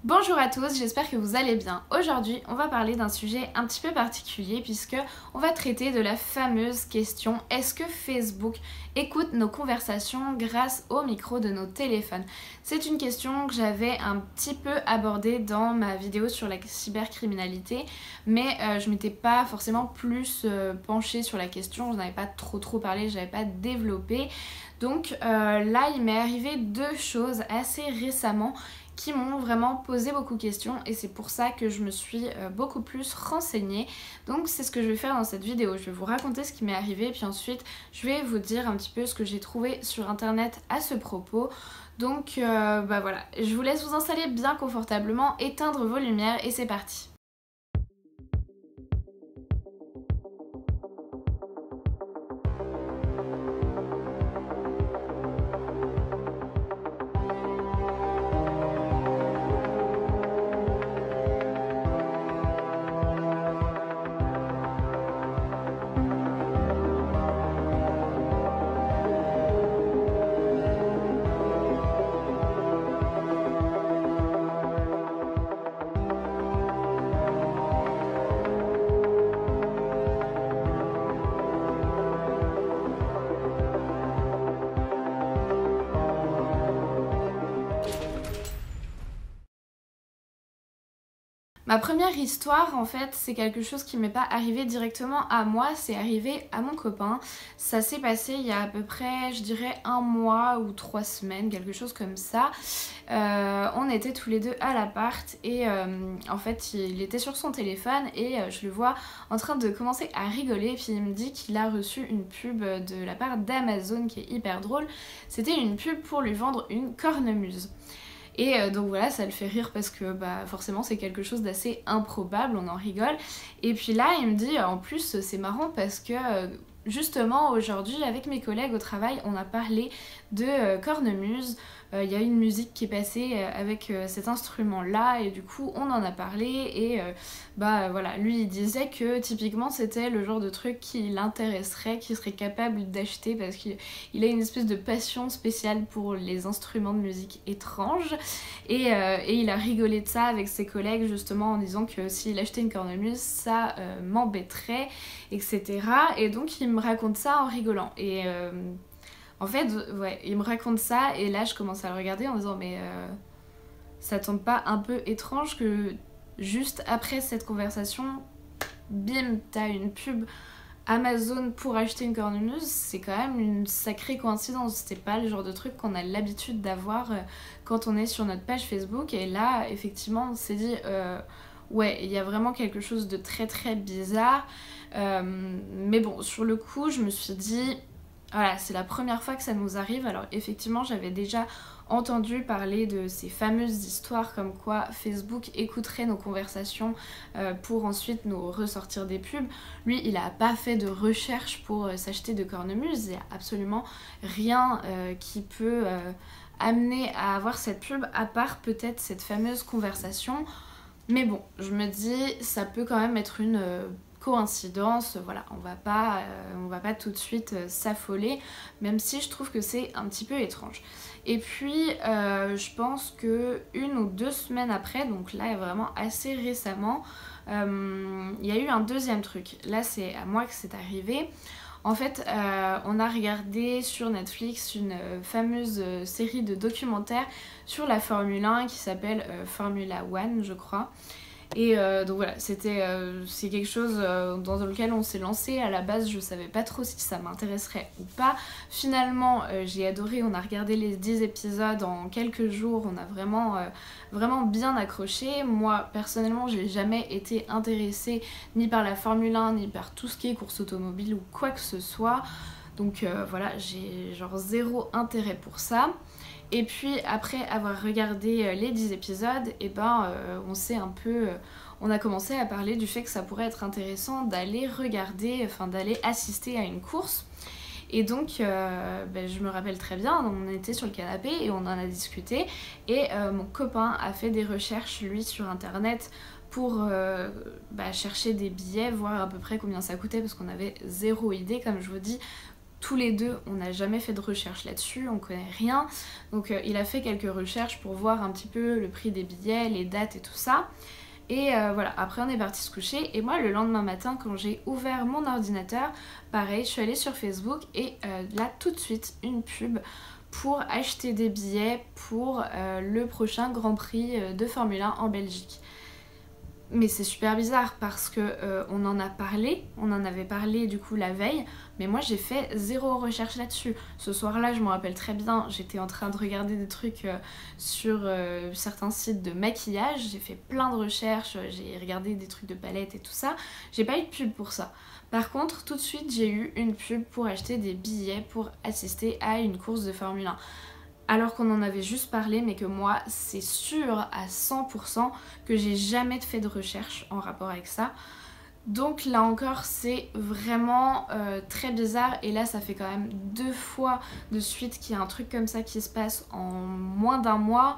Bonjour à tous, j'espère que vous allez bien. Aujourd'hui, on va parler d'un sujet un petit peu particulier puisque on va traiter de la fameuse question: est-ce que Facebook écoute nos conversations grâce au micro de nos téléphones? C'est une question que j'avais un petit peu abordée dans ma vidéo sur la cybercriminalité, mais je m'étais pas forcément plus penchée sur la question, je n'avais pas trop parlé, je n'avais pas développé. Donc là, il m'est arrivé deux choses assez récemment qui m'ont vraiment posé beaucoup de questions et c'est pour ça que je me suis beaucoup plus renseignée. Donc c'est ce que je vais faire dans cette vidéo. Je vais vous raconter ce qui m'est arrivé puis ensuite je vais vous dire un petit peu ce que j'ai trouvé sur internet à ce propos. Donc voilà, je vous laisse vous installer bien confortablement, éteindre vos lumières et c'est parti. Ma première histoire, en fait, c'est quelque chose qui m'est pas arrivé directement à moi, c'est arrivé à mon copain. Ça s'est passé il y a à peu près, je dirais, un mois ou 3 semaines, quelque chose comme ça. On était tous les deux à l'appart et en fait, il était sur son téléphone et je le vois en train de commencer à rigoler. Puis il me dit qu'il a reçu une pub de la part d'Amazon qui est hyper drôle. C'était une pub pour lui vendre une cornemuse. Et donc voilà, ça le fait rire parce que forcément c'est quelque chose d'assez improbable, on en rigole. Et puis là, il me dit, en plus c'est marrant parce que justement aujourd'hui avec mes collègues au travail, on a parlé de cornemuse. Il y a une musique qui est passée avec cet instrument là et du coup on en a parlé et voilà, lui il disait que typiquement c'était le genre de truc qui l'intéresserait, qu'il serait capable d'acheter parce qu'il a une espèce de passion spéciale pour les instruments de musique étranges et il a rigolé de ça avec ses collègues justement en disant que s'il achetait une cornemuse ça m'embêterait, etc. Et donc il me raconte ça en rigolant et en fait, ouais, il me raconte ça et là je commence à le regarder en disant mais ça tombe pas un peu étrange que juste après cette conversation, bim, t'as une pub Amazon pour acheter une cornemuse? C'est quand même une sacrée coïncidence. C'est pas le genre de truc qu'on a l'habitude d'avoir quand on est sur notre page Facebook. Et là, effectivement, on s'est dit ouais, il y a vraiment quelque chose de très bizarre. Mais bon, sur le coup, je me suis dit voilà, c'est la première fois que ça nous arrive. Alors effectivement, j'avais déjà entendu parler de ces fameuses histoires comme quoi Facebook écouterait nos conversations pour ensuite nous ressortir des pubs. Lui, il n'a pas fait de recherche pour s'acheter de cornemuse. Il n'y a absolument rien qui peut amener à avoir cette pub à part peut-être cette fameuse conversation. Mais bon, je me dis, ça peut quand même être une coïncidence, voilà, on va pas tout de suite s'affoler, même si je trouve que c'est un petit peu étrange. Et puis je pense que 1 ou 2 semaines après, donc là vraiment assez récemment, il y a eu un deuxième truc. Là c'est à moi que c'est arrivé. En fait, on a regardé sur Netflix une fameuse série de documentaires sur la Formule 1 qui s'appelle Formula One, je crois. Et donc voilà, c'est quelque chose dans lequel on s'est lancé. À la base, je savais pas trop si ça m'intéresserait ou pas. Finalement, j'ai adoré. On a regardé les 10 épisodes en quelques jours. On a vraiment bien accroché. Moi, personnellement, j'ai jamais été intéressée ni par la Formule 1, ni par tout ce qui est course automobile ou quoi que ce soit. Donc voilà, j'ai genre zéro intérêt pour ça. Et puis après avoir regardé les 10 épisodes, on a commencé à parler du fait que ça pourrait être intéressant d'aller regarder, enfin d'aller assister à une course. Et donc je me rappelle très bien, on était sur le canapé et on en a discuté et mon copain a fait des recherches lui sur internet pour chercher des billets, voir à peu près combien ça coûtait parce qu'on avait zéro idée, comme je vous dis. tous les deux, on n'a jamais fait de recherche là-dessus, on connaît rien. Donc il a fait quelques recherches pour voir un petit peu le prix des billets, les dates et tout ça. Et voilà, après on est parti se coucher et moi le lendemain matin quand j'ai ouvert mon ordinateur, pareil, je suis allée sur Facebook et là tout de suite une pub pour acheter des billets pour le prochain Grand Prix de Formule 1 en Belgique. Mais c'est super bizarre parce que on en avait parlé du coup la veille, mais moi j'ai fait zéro recherche là-dessus. Ce soir-là, je me rappelle très bien, j'étais en train de regarder des trucs sur certains sites de maquillage, j'ai fait plein de recherches, j'ai regardé des trucs de palettes et tout ça. J'ai pas eu de pub pour ça. Par contre, tout de suite, j'ai eu une pub pour acheter des billets pour assister à une course de Formule 1. Alors qu'on en avait juste parlé, mais que moi, c'est sûr à 100% que j'ai jamais fait de recherche en rapport avec ça. Donc là encore, c'est vraiment très bizarre. Et là, ça fait quand même 2 fois de suite qu'il y a un truc comme ça qui se passe en moins d'un mois.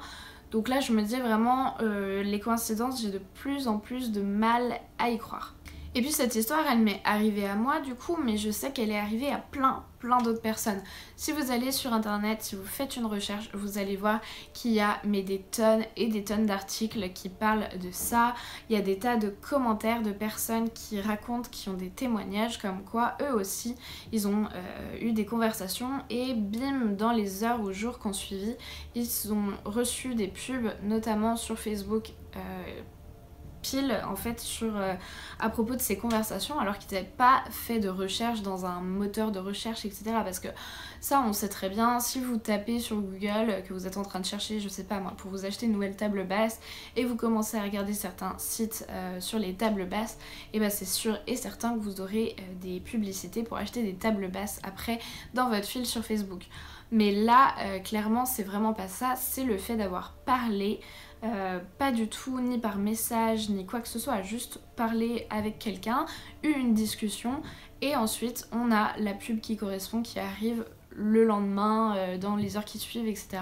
Donc là, je me dis vraiment, les coïncidences, j'ai de plus en plus de mal à y croire. Et puis cette histoire, elle m'est arrivée à moi du coup, mais je sais qu'elle est arrivée à plein d'autres personnes. Si vous allez sur internet, si vous faites une recherche, vous allez voir qu'il y a des tonnes et des tonnes d'articles qui parlent de ça. Il y a des tas de commentaires de personnes qui racontent, qui ont des témoignages comme quoi eux aussi, ils ont eu des conversations et bim, dans les heures ou jours qu'on suivi, ils ont reçu des pubs, notamment sur Facebook, pile en fait à propos de ces conversations alors qu'ils n'avaient pas fait de recherche dans un moteur de recherche, etc. Parce que ça on sait très bien, si vous tapez sur Google que vous êtes en train de chercher, je sais pas moi, pour vous acheter une nouvelle table basse et vous commencez à regarder certains sites sur les tables basses, et ben c'est sûr et certain que vous aurez des publicités pour acheter des tables basses après dans votre fil sur Facebook. Mais là clairement c'est vraiment pas ça, c'est le fait d'avoir parlé. Pas du tout, ni par message, ni quoi que ce soit, juste parler avec quelqu'un, eu une discussion, et ensuite on a la pub qui correspond, qui arrive le lendemain, dans les heures qui suivent, etc.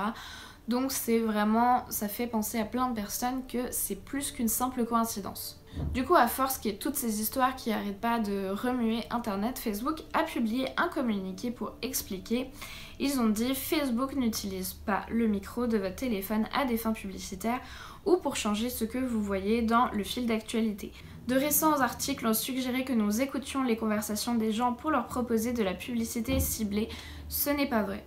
Donc c'est vraiment, ça fait penser à plein de personnes que c'est plus qu'une simple coïncidence. Du coup, à force qu'il y ait toutes ces histoires qui n'arrêtent pas de remuer internet, Facebook a publié un communiqué pour expliquer. Ils ont dit: Facebook n'utilise pas le micro de votre téléphone à des fins publicitaires ou pour changer ce que vous voyez dans le fil d'actualité. De récents articles ont suggéré que nous écoutions les conversations des gens pour leur proposer de la publicité ciblée. Ce n'est pas vrai.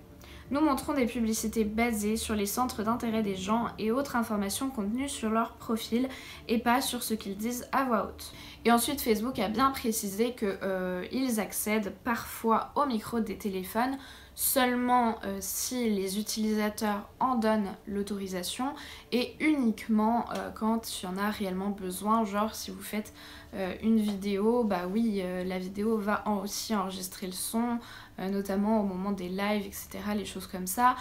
Nous montrons des publicités basées sur les centres d'intérêt des gens et autres informations contenues sur leur profil et pas sur ce qu'ils disent à voix haute. Et ensuite, Facebook a bien précisé qu'ils accèdent parfois au micro des téléphones seulement si les utilisateurs en donnent l'autorisation et uniquement quand il y en a réellement besoin. Genre si vous faites une vidéo, bah oui, la vidéo va aussi enregistrer le son, notamment au moment des lives, etc., les choses comme ça,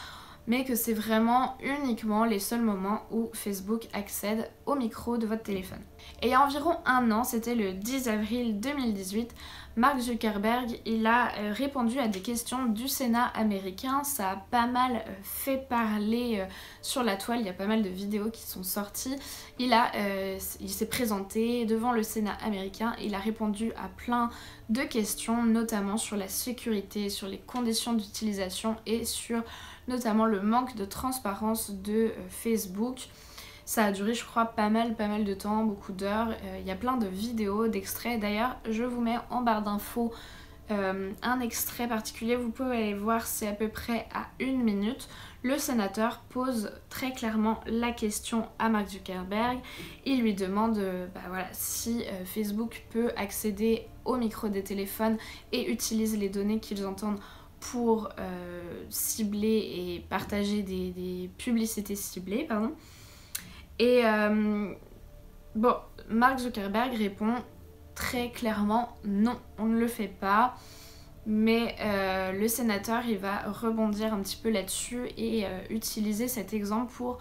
mais que c'est vraiment uniquement les seuls moments où Facebook accède au micro de votre téléphone. Et il y a environ un an, c'était le 10 avril 2018, Mark Zuckerberg, il a répondu à des questions du Sénat américain. Ça a pas mal fait parler sur la toile, il y a pas mal de vidéos qui sont sorties. Il s'est présenté devant le Sénat américain, il a répondu à plein de questions, notamment sur la sécurité, sur les conditions d'utilisation et sur notamment le manque de transparence de Facebook. Ça a duré, je crois, pas mal de temps, beaucoup d'heures. Il y a plein de vidéos, d'extraits. D'ailleurs, je vous mets en barre d'infos un extrait particulier. Vous pouvez aller voir, c'est à peu près à 1 minute. Le sénateur pose très clairement la question à Mark Zuckerberg. Il lui demande si Facebook peut accéder au micro des téléphones et utilise les données qu'ils entendent pour cibler et partager des publicités ciblées, pardon. Et Mark Zuckerberg répond très clairement non, on ne le fait pas. Mais le sénateur, il va rebondir un petit peu là-dessus et utiliser cet exemple pour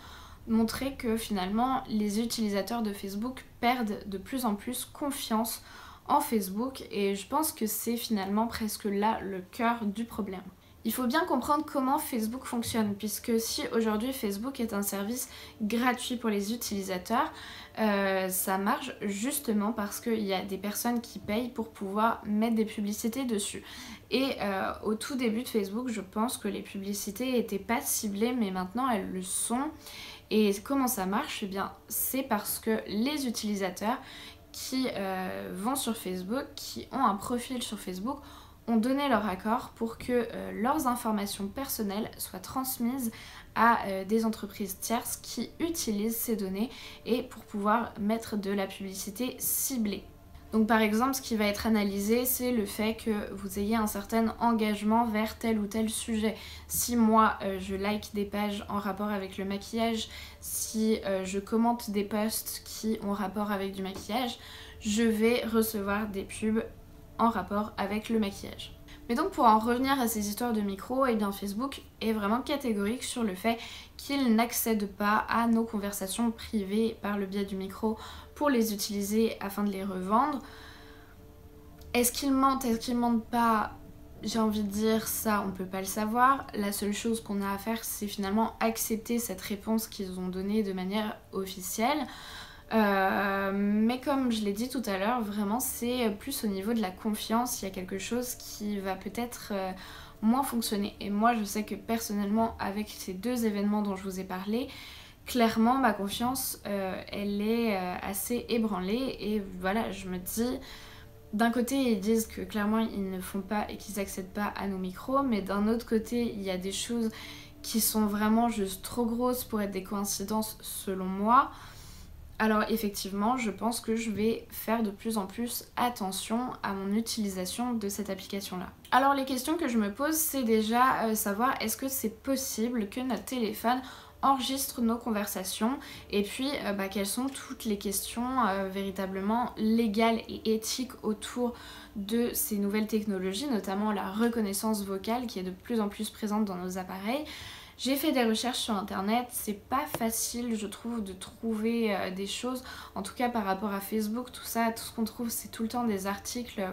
montrer que finalement les utilisateurs de Facebook perdent de plus en plus confiance en Facebook, et je pense que c'est finalement presque là le cœur du problème. Il faut bien comprendre comment Facebook fonctionne, puisque si aujourd'hui Facebook est un service gratuit pour les utilisateurs, ça marche justement parce qu'il y a des personnes qui payent pour pouvoir mettre des publicités dessus. Et au tout début de Facebook, je pense que les publicités n'étaient pas ciblées, mais maintenant elles le sont. Et comment ça marche? Eh bien, c'est parce que les utilisateurs qui vont sur Facebook, qui ont un profil sur Facebook, ont donné leur accord pour que leurs informations personnelles soient transmises à des entreprises tierces qui utilisent ces données et pour pouvoir mettre de la publicité ciblée. Donc par exemple, ce qui va être analysé, c'est le fait que vous ayez un certain engagement vers tel ou tel sujet. Si moi, je like des pages en rapport avec le maquillage, si je commente des posts qui ont rapport avec du maquillage, je vais recevoir des pubs en rapport avec le maquillage. Mais donc pour en revenir à ces histoires de micro, eh bien Facebook est vraiment catégorique sur le fait qu'il n'accède pas à nos conversations privées par le biais du micro pour les utiliser afin de les revendre. Est-ce qu'ils mentent? Est-ce qu'ils mentent pas? J'ai envie de dire ça, on peut pas le savoir. La seule chose qu'on a à faire, c'est finalement accepter cette réponse qu'ils ont donnée de manière officielle. Mais comme je l'ai dit tout à l'heure, vraiment c'est plus au niveau de la confiance, il y a quelque chose qui va peut-être moins fonctionner. Et moi je sais que personnellement avec ces deux événements dont je vous ai parlé, clairement ma confiance elle est assez ébranlée et voilà, je me dis, d'un côté ils disent que clairement ils ne font pas et qu'ils n'accèdent pas à nos micros, mais d'un autre côté il y a des choses qui sont vraiment juste trop grosses pour être des coïncidences selon moi. Alors effectivement, je pense que je vais faire de plus en plus attention à mon utilisation de cette application-là. Alors les questions que je me pose, c'est déjà savoir est-ce que c'est possible que notre téléphone enregistre nos conversations et puis quelles sont toutes les questions véritablement légales et éthiques autour de ces nouvelles technologies, notamment la reconnaissance vocale qui est de plus en plus présente dans nos appareils. J'ai fait des recherches sur internet, c'est pas facile je trouve de trouver des choses, en tout cas par rapport à Facebook, tout ça, tout ce qu'on trouve c'est tout le temps des articles,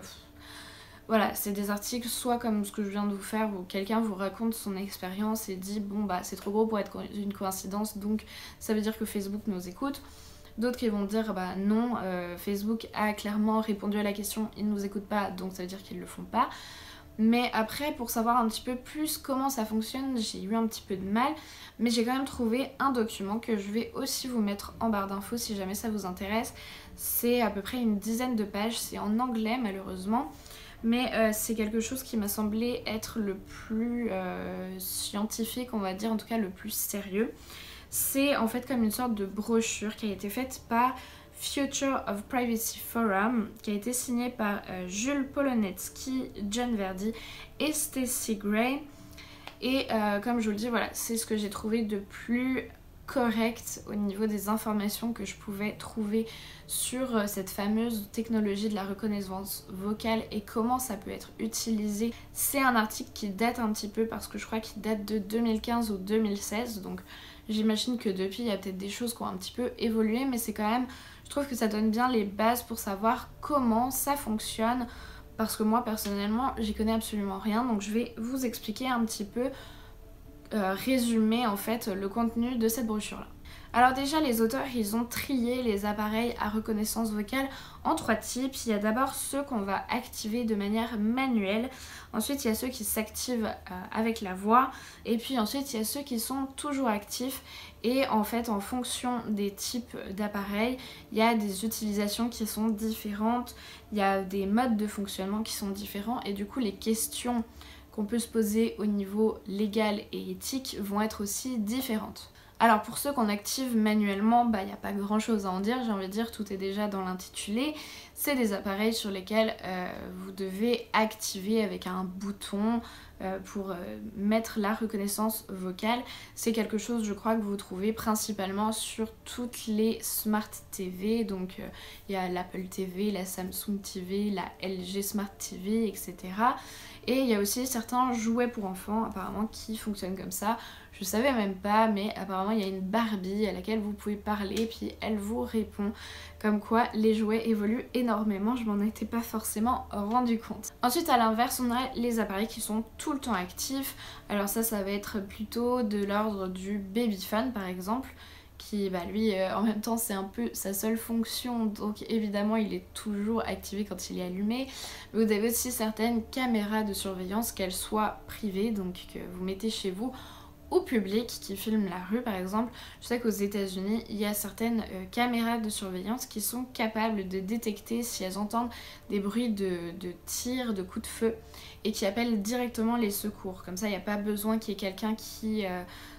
voilà, c'est des articles soit comme ce que je viens de vous faire où quelqu'un vous raconte son expérience et dit bon bah c'est trop gros pour être une coïncidence donc ça veut dire que Facebook nous écoute. D'autres qui vont dire bah non, Facebook a clairement répondu à la question, ils ne nous écoutent pas donc ça veut dire qu'ils le font pas. Mais après, pour savoir un petit peu plus comment ça fonctionne, j'ai eu un petit peu de mal. Mais j'ai quand même trouvé un document que je vais aussi vous mettre en barre d'infos si jamais ça vous intéresse. C'est à peu près une dizaine de pages, c'est en anglais malheureusement. Mais c'est quelque chose qui m'a semblé être le plus scientifique, on va dire, en tout cas le plus sérieux. C'est en fait comme une sorte de brochure qui a été faite par Future of Privacy Forum, qui a été signé par Jules Polonetsky, John Verdi et Stacey Gray. Et comme je vous le dis, voilà, c'est ce que j'ai trouvé de plus correct au niveau des informations que je pouvais trouver sur cette fameuse technologie de la reconnaissance vocale et comment ça peut être utilisé. C'est un article qui date un petit peu parce que je crois qu'il date de 2015 ou 2016, donc j'imagine que depuis il y a peut-être des choses qui ont un petit peu évolué, mais c'est quand même, je trouve que ça donne bien les bases pour savoir comment ça fonctionne parce que moi personnellement j'y connais absolument rien, donc je vais vous expliquer un petit peu résumer en fait le contenu de cette brochure là. Alors déjà les auteurs ils ont trié les appareils à reconnaissance vocale en 3 types. Il y a d'abord ceux qu'on va activer de manière manuelle, ensuite il y a ceux qui s'activent avec la voix et puis ensuite il y a ceux qui sont toujours actifs et en fait en fonction des types d'appareils il y a des utilisations qui sont différentes, il y a des modes de fonctionnement qui sont différents et du coup les questions qu'on peut se poser au niveau légal et éthique vont être aussi différentes. Alors pour ceux qu'on active manuellement, bah y a pas grand chose à en dire, j'ai envie de dire tout est déjà dans l'intitulé. C'est des appareils sur lesquels vous devez activer avec un bouton pour mettre la reconnaissance vocale. C'est quelque chose je crois que vous trouvez principalement sur toutes les Smart TV, donc il y a l'Apple TV, la Samsung TV, la LG Smart TV, etc. Et il y a aussi certains jouets pour enfants apparemment qui fonctionnent comme ça. Je savais même pas, mais apparemment il y a une Barbie à laquelle vous pouvez parler puis elle vous répond. Comme quoi les jouets évoluent énormément, je m'en étais pas forcément rendu compte. Ensuite à l'inverse on a les appareils qui sont tout le temps actifs. Alors ça va être plutôt de l'ordre du babyphone par exemple, qui lui en même temps c'est un peu sa seule fonction, donc évidemment il est toujours activé quand il est allumé. Mais vous avez aussi certaines caméras de surveillance, qu'elles soient privées, donc que vous mettez chez vous, ou publiques, qui filment la rue par exemple. Je sais qu'aux États-Unis il y a certaines caméras de surveillance qui sont capables de détecter si elles entendent des bruits de tirs, de coups de feu, et qui appellent directement les secours. Comme ça il n'y a pas besoin qu'il y ait quelqu'un qui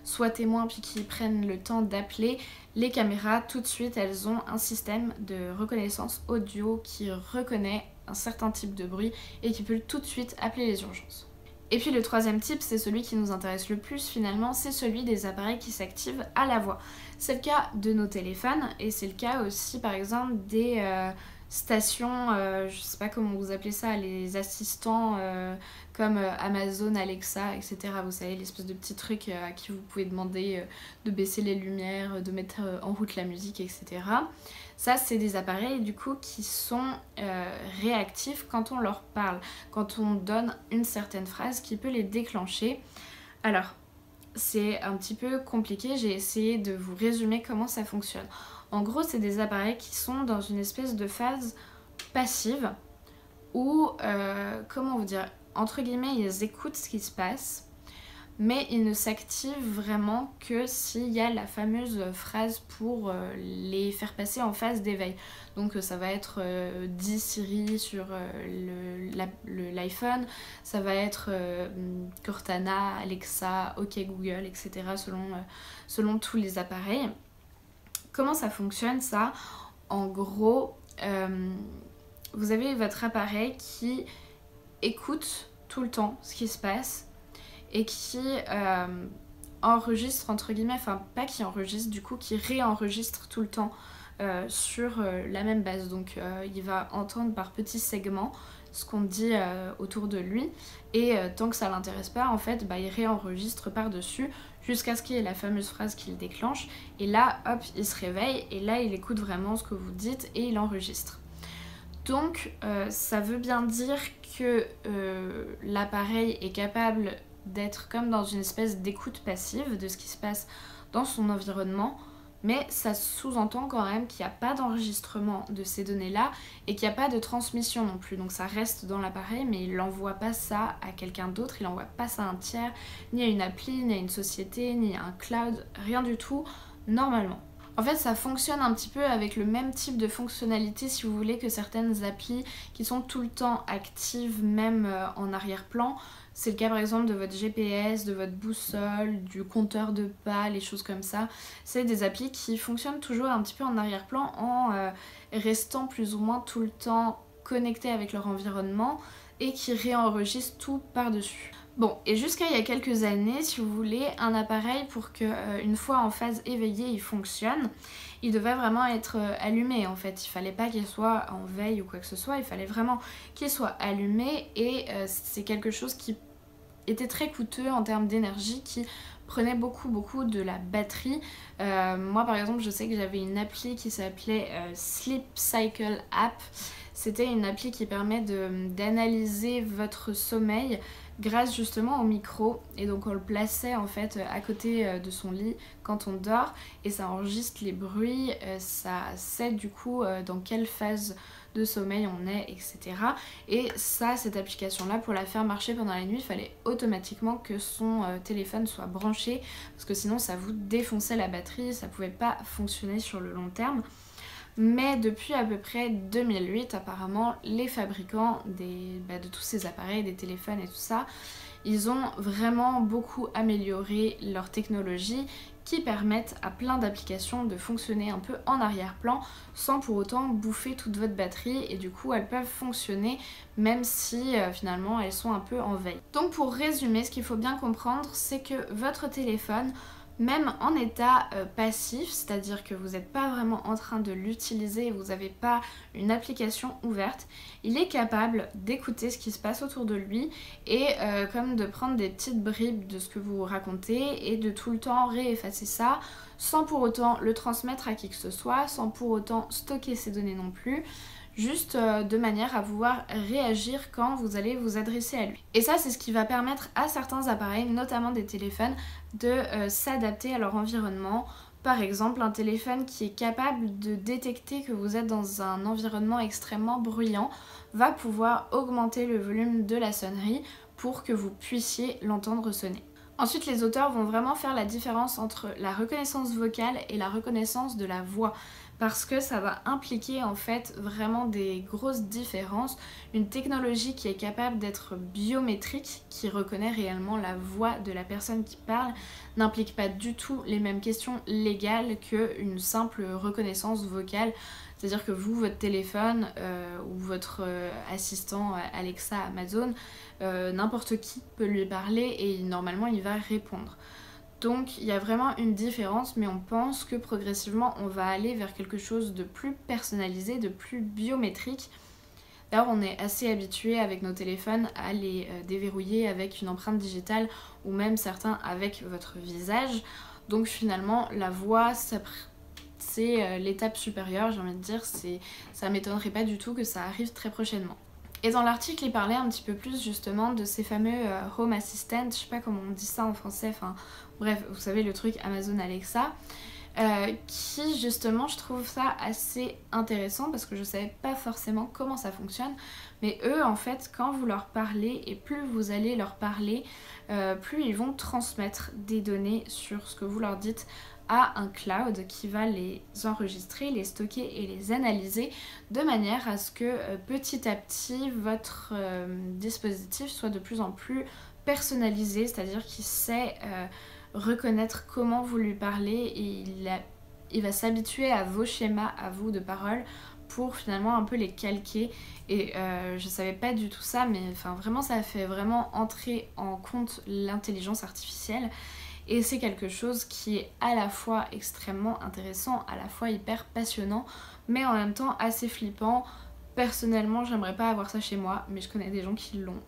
soit témoin puis qui prenne le temps d'appeler. Les caméras tout de suite elles ont un système de reconnaissance audio qui reconnaît un certain type de bruit et qui peut tout de suite appeler les urgences. Et puis le troisième type, c'est celui qui nous intéresse le plus finalement, c'est celui des appareils qui s'activent à la voix. C'est le cas de nos téléphones et c'est le cas aussi par exemple des stations, je sais pas comment vous appelez ça, les assistants comme Amazon, Alexa, etc. Vous savez, l'espèce de petits trucs à qui vous pouvez demander de baisser les lumières, de mettre en route la musique, etc. Ça, c'est des appareils du coup qui sont réactifs quand on leur parle, quand on donne une certaine phrase qui peut les déclencher. Alors, c'est un petit peu compliqué, j'ai essayé de vous résumer comment ça fonctionne. En gros, c'est des appareils qui sont dans une espèce de phase passive où, comment vous dire, entre guillemets, ils écoutent ce qui se passe, mais ils ne s'activent vraiment que s'il y a la fameuse phrase pour les faire passer en phase d'éveil. Donc ça va être dis Siri sur l'iPhone, ça va être Cortana, Alexa, OK Google, etc. selon tous les appareils. Comment ça fonctionne ça? En gros, vous avez votre appareil qui écoute tout le temps ce qui se passe et qui enregistre entre guillemets, enfin pas qui enregistre du coup, qui réenregistre tout le temps sur la même base. Donc il va entendre par petits segments ce qu'on dit autour de lui et tant que ça l'intéresse pas en fait il réenregistre par dessus jusqu'à ce qu'il y ait la fameuse phrase qu'il déclenche et là hop il se réveille et là il écoute vraiment ce que vous dites et il enregistre. Donc ça veut bien dire que l'appareil est capable d'être comme dans une espèce d'écoute passive de ce qui se passe dans son environnement, mais ça sous-entend quand même qu'il n'y a pas d'enregistrement de ces données-là et qu'il n'y a pas de transmission non plus. Donc ça reste dans l'appareil, mais il n'envoie pas ça à quelqu'un d'autre, il n'envoie pas ça à un tiers, ni à une appli, ni à une société, ni à un cloud, rien du tout, normalement. En fait, ça fonctionne un petit peu avec le même type de fonctionnalité, si vous voulez, que certaines applis qui sont tout le temps actives, même en arrière-plan. C'est le cas par exemple de votre GPS, de votre boussole, du compteur de pas, les choses comme ça. C'est des applis qui fonctionnent toujours un petit peu en arrière-plan en restant plus ou moins tout le temps connectés avec leur environnement et qui réenregistrent tout par-dessus. Bon, et jusqu'à il y a quelques années, si vous voulez, un appareil pour qu'une fois en phase éveillée il fonctionne, il devait vraiment être allumé en fait. Il fallait pas qu'il soit en veille ou quoi que ce soit, il fallait vraiment qu'il soit allumé et c'est quelque chose qui était très coûteux en termes d'énergie, qui prenait beaucoup de la batterie. Moi par exemple, je sais que j'avais une appli qui s'appelait Sleep Cycle App. C'était une appli qui permet d'analyser votre sommeil grâce justement au micro, et donc on le plaçait en fait à côté de son lit quand on dort et ça enregistre les bruits, ça sait du coup dans quelle phase de sommeil on est, etc. Et ça, cette application là, pour la faire marcher pendant la nuit, il fallait automatiquement que son téléphone soit branché parce que sinon ça vous défonçait la batterie, ça pouvait pas fonctionner sur le long terme. Mais depuis à peu près 2008, apparemment, les fabricants de tous ces appareils, des téléphones et tout ça, ils ont vraiment beaucoup amélioré leur technologie qui permettent à plein d'applications de fonctionner un peu en arrière-plan sans pour autant bouffer toute votre batterie et du coup elles peuvent fonctionner même si finalement elles sont un peu en veille. Donc pour résumer, ce qu'il faut bien comprendre, c'est que votre téléphone Même en état passif, c'est-à-dire que vous n'êtes pas vraiment en train de l'utiliser, vous n'avez pas une application ouverte, il est capable d'écouter ce qui se passe autour de lui et comme de prendre des petites bribes de ce que vous racontez et de tout le temps réeffacer ça sans pour autant le transmettre à qui que ce soit, sans pour autant stocker ces données non plus. Juste de manière à pouvoir réagir quand vous allez vous adresser à lui. Et ça, c'est ce qui va permettre à certains appareils, notamment des téléphones, de s'adapter à leur environnement. Par exemple, un téléphone qui est capable de détecter que vous êtes dans un environnement extrêmement bruyant va pouvoir augmenter le volume de la sonnerie pour que vous puissiez l'entendre sonner. Ensuite, les auteurs vont vraiment faire la différence entre la reconnaissance vocale et la reconnaissance de la voix, parce que ça va impliquer en fait vraiment des grosses différences. Une technologie qui est capable d'être biométrique, qui reconnaît réellement la voix de la personne qui parle, n'implique pas du tout les mêmes questions légales qu'une simple reconnaissance vocale. C'est-à-dire que vous, votre téléphone ou votre assistant Alexa, Amazon, n'importe qui peut lui parler et normalement il va répondre. Donc il y a vraiment une différence, mais on pense que progressivement on va aller vers quelque chose de plus personnalisé, de plus biométrique. D'ailleurs on est assez habitué avec nos téléphones à les déverrouiller avec une empreinte digitale ou même certains avec votre visage. Donc finalement la voix, c'est l'étape supérieure, j'ai envie de dire, ça m'étonnerait pas du tout que ça arrive très prochainement. Et dans l'article, il parlait un petit peu plus justement de ces fameux Home Assistant, je sais pas comment on dit ça en français, enfin bref, vous savez le truc Amazon Alexa, qui justement je trouve ça assez intéressant parce que je savais pas forcément comment ça fonctionne, mais eux en fait quand vous leur parlez et plus vous allez leur parler, plus ils vont transmettre des données sur ce que vous leur dites à un cloud qui va les enregistrer, les stocker et les analyser de manière à ce que petit à petit votre dispositif soit de plus en plus personnalisé, c'est-à-dire qu'il sait reconnaître comment vous lui parlez et il va s'habituer à vos schémas, à vous de parole pour finalement un peu les calquer. Et je savais pas du tout ça, mais enfin vraiment ça fait vraiment entrer en compte l'intelligence artificielle. Et c'est quelque chose qui est à la fois extrêmement intéressant, à la fois hyper passionnant, mais en même temps assez flippant. Personnellement, j'aimerais pas avoir ça chez moi, mais je connais des gens qui l'ont.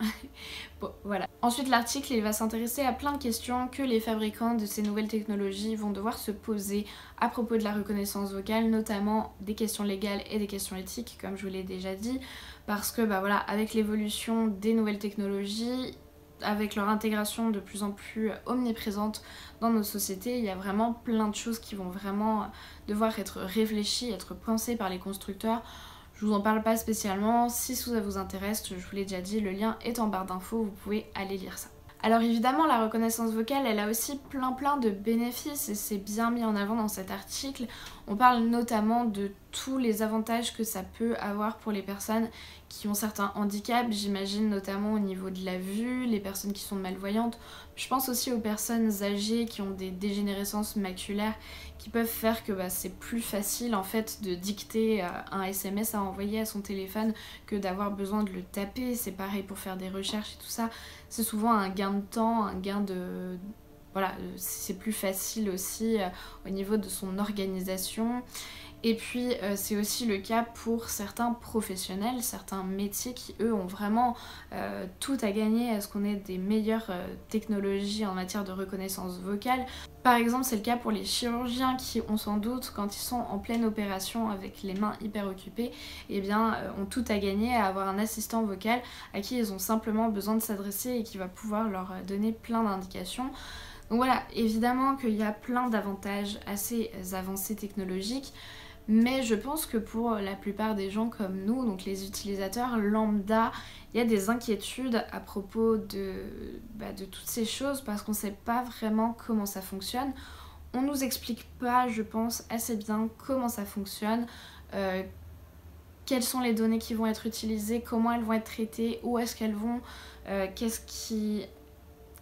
Bon, voilà. Ensuite, l'article il va s'intéresser à plein de questions que les fabricants de ces nouvelles technologies vont devoir se poser à propos de la reconnaissance vocale, notamment des questions légales et des questions éthiques, comme je vous l'ai déjà dit, parce que bah voilà, avec l'évolution des nouvelles technologies, avec leur intégration de plus en plus omniprésente dans nos sociétés, il y a vraiment plein de choses qui vont vraiment devoir être réfléchies, être pensées par les constructeurs. Je vous en parle pas spécialement, si ça vous intéresse, je vous l'ai déjà dit, le lien est en barre d'infos, vous pouvez aller lire ça. Alors évidemment la reconnaissance vocale elle a aussi plein de bénéfices et c'est bien mis en avant dans cet article. On parle notamment de tous les avantages que ça peut avoir pour les personnes qui ont certains handicaps, j'imagine notamment au niveau de la vue, les personnes qui sont malvoyantes. Je pense aussi aux personnes âgées qui ont des dégénérescences maculaires qui peuvent faire que c'est plus facile en fait de dicter un SMS à envoyer à son téléphone que d'avoir besoin de le taper. C'est pareil pour faire des recherches et tout ça. C'est souvent un gain de temps, un gain de... Voilà, c'est plus facile aussi au niveau de son organisation. Et puis c'est aussi le cas pour certains professionnels, certains métiers qui eux ont vraiment tout à gagner à ce qu'on ait des meilleures technologies en matière de reconnaissance vocale. Par exemple c'est le cas pour les chirurgiens qui ont sans doute quand ils sont en pleine opération avec les mains hyper occupées, eh bien ont tout à gagner à avoir un assistant vocal à qui ils ont simplement besoin de s'adresser et qui va pouvoir leur donner plein d'indications. Donc voilà, évidemment qu'il y a plein d'avantages assez avancés technologiques, mais je pense que pour la plupart des gens comme nous, donc les utilisateurs lambda, il y a des inquiétudes à propos de toutes ces choses parce qu'on ne sait pas vraiment comment ça fonctionne. On nous explique pas, je pense, assez bien comment ça fonctionne, quelles sont les données qui vont être utilisées, comment elles vont être traitées, où est-ce qu'elles vont, qu'est-ce qui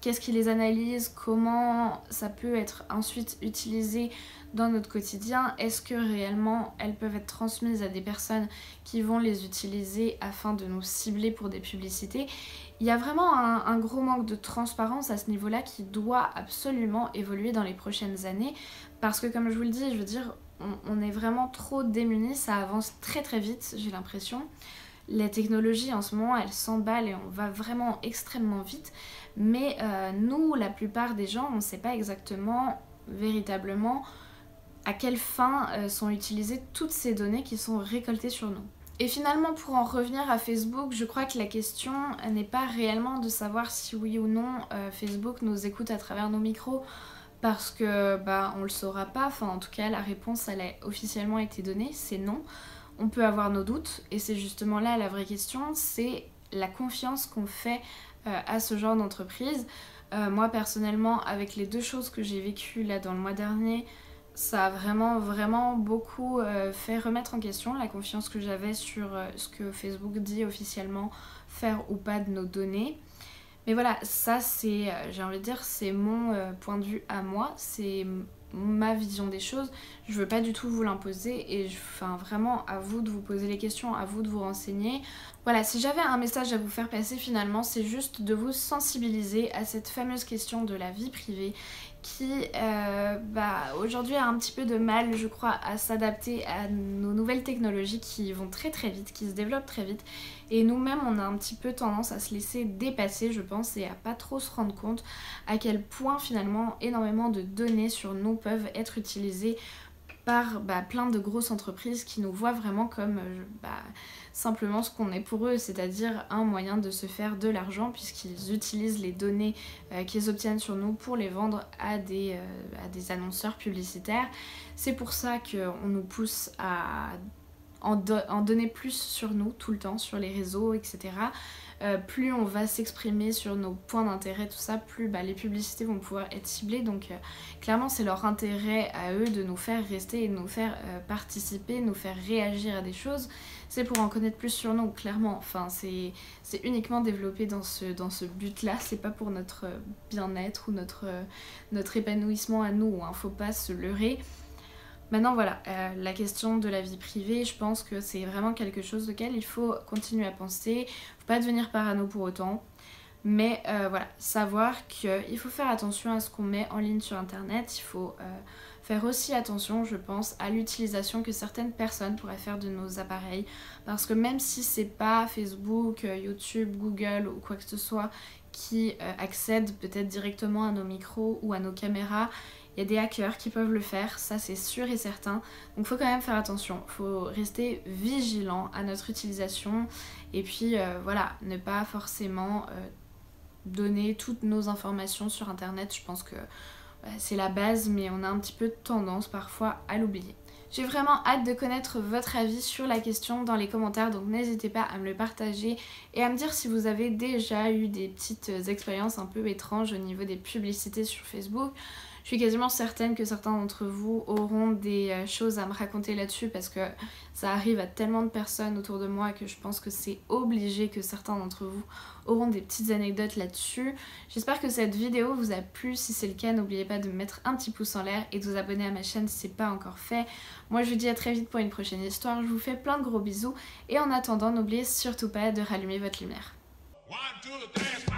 qu'est-ce qui les analyse, comment ça peut être ensuite utilisé dans notre quotidien, est-ce que réellement elles peuvent être transmises à des personnes qui vont les utiliser afin de nous cibler pour des publicités. Il y a vraiment un gros manque de transparence à ce niveau-là qui doit absolument évoluer dans les prochaines années parce que comme je vous le dis, je veux dire, on est vraiment trop démunis, ça avance très très vite, j'ai l'impression. La technologie en ce moment, elle s'emballe et on va vraiment extrêmement vite, mais nous, la plupart des gens, on ne sait pas exactement, véritablement, à quelle fin sont utilisées toutes ces données qui sont récoltées sur nous. Et finalement, pour en revenir à Facebook, je crois que la question n'est pas réellement de savoir si oui ou non Facebook nous écoute à travers nos micros, parce que on le saura pas, enfin en tout cas la réponse elle a officiellement été donnée, c'est non. On peut avoir nos doutes et c'est justement là la vraie question, c'est la confiance qu'on fait à ce genre d'entreprise. Moi personnellement, avec les 2 choses que j'ai vécues là dans le mois dernier, ça a vraiment beaucoup fait remettre en question la confiance que j'avais sur ce que Facebook dit officiellement faire ou pas de nos données. Mais voilà, ça c'est, j'ai envie de dire, c'est mon point de vue à moi, c'est ma vision des choses. Je veux pas du tout vous l'imposer et enfin vraiment à vous de vous poser les questions, à vous de vous renseigner. Voilà, si j'avais un message à vous faire passer finalement, c'est juste de vous sensibiliser à cette fameuse question de la vie privée qui aujourd'hui a un petit peu de mal, je crois, à s'adapter à nos nouvelles technologies qui vont très très vite, qui se développent très vite. Et nous-mêmes, on a un petit peu tendance à se laisser dépasser, je pense, et à pas trop se rendre compte à quel point finalement énormément de données sur nous peuvent être utilisées par plein de grosses entreprises qui nous voient vraiment comme simplement ce qu'on est pour eux, c'est-à-dire un moyen de se faire de l'argent puisqu'ils utilisent les données qu'ils obtiennent sur nous pour les vendre à des annonceurs publicitaires. C'est pour ça qu'on nous pousse à en donner plus sur nous tout le temps, sur les réseaux, etc. Plus on va s'exprimer sur nos points d'intérêt, tout ça, plus les publicités vont pouvoir être ciblées. Donc clairement c'est leur intérêt à eux de nous faire rester et de nous faire participer, nous faire réagir à des choses. C'est pour en connaître plus sur nous, clairement. Enfin, c'est uniquement développé dans ce but-là. C'est pas pour notre bien-être ou notre épanouissement à nous, hein. Faut pas se leurrer. Maintenant voilà, la question de la vie privée, je pense que c'est vraiment quelque chose auquel il faut continuer à penser. Faut pas devenir parano pour autant, mais voilà, savoir qu'il faut faire attention à ce qu'on met en ligne sur internet. Il faut faire aussi attention, je pense, à l'utilisation que certaines personnes pourraient faire de nos appareils, parce que même si c'est pas Facebook, YouTube, Google ou quoi que ce soit qui accèdent peut-être directement à nos micros ou à nos caméras, il y a des hackers qui peuvent le faire, ça c'est sûr et certain. Donc faut quand même faire attention, faut rester vigilant à notre utilisation et puis voilà, ne pas forcément donner toutes nos informations sur internet. Je pense que c'est la base, mais on a un petit peu de tendance parfois à l'oublier. J'ai vraiment hâte de connaître votre avis sur la question dans les commentaires, donc n'hésitez pas à me le partager et à me dire si vous avez déjà eu des petites expériences un peu étranges au niveau des publicités sur Facebook. Je suis quasiment certaine que certains d'entre vous auront des choses à me raconter là-dessus parce que ça arrive à tellement de personnes autour de moi que je pense que c'est obligé que certains d'entre vous auront des petites anecdotes là-dessus. J'espère que cette vidéo vous a plu. Si c'est le cas, n'oubliez pas de me mettre un petit pouce en l'air et de vous abonner à ma chaîne si c'est pas encore fait. Moi je vous dis à très vite pour une prochaine histoire. Je vous fais plein de gros bisous et en attendant, n'oubliez surtout pas de rallumer votre lumière. 1, 2, 3.